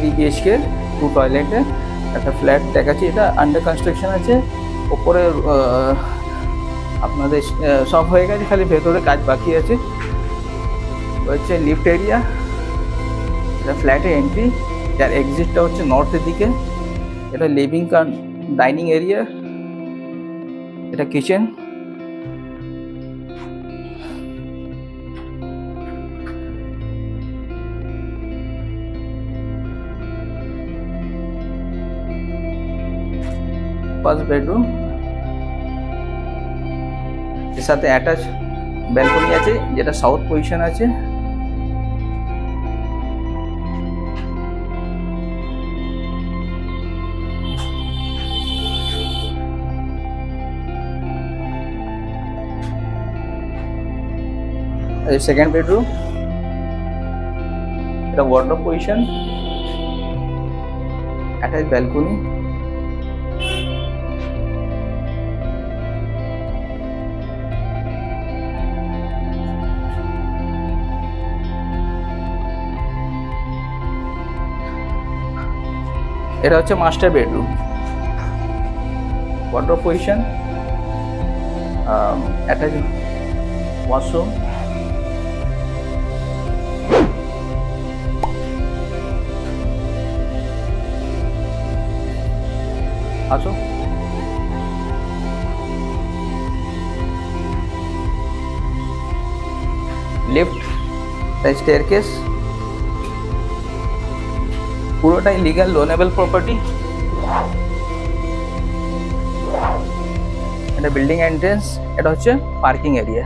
3 BHK 2 টয়লেটে একটা flat দেখাচ্ছি। এটা আন্ডার কনস্ট্রাকশন আছে। ওপরে আপনাদের সব হয়ে গেছে, খালি ভেতরে কাজ বাকি আছে। হচ্ছে লিফট এরিয়া, এটা ফ্ল্যাটে এন্ট্রি, যার এক্সিটটা হচ্ছে নর্থের দিকে। এটা লিভিং কাম ডাইনিং এরিয়া, এটা কিচেন। ফার্স্ট বেডরুম, এর সাথে অ্যাটাচ ব্যালকনি আছে, যেটা সাউথ পজিশন আছে। সেকেন্ড বেডরুম, এটা ওয়ার্ডরোব পজিশন, অ্যাটাচ ব্যালকনি। এটা হচ্ছে master bedroom, wardrobe position, attach washroom. আসো, লিফট, স্টেয়ারকেস, পুরোটাই লিগ্যাল লোনেবল প্রপার্টি। এটা বিল্ডিং এন্ট্রেন্স, এটা হচ্ছে পার্কিং এরিয়া।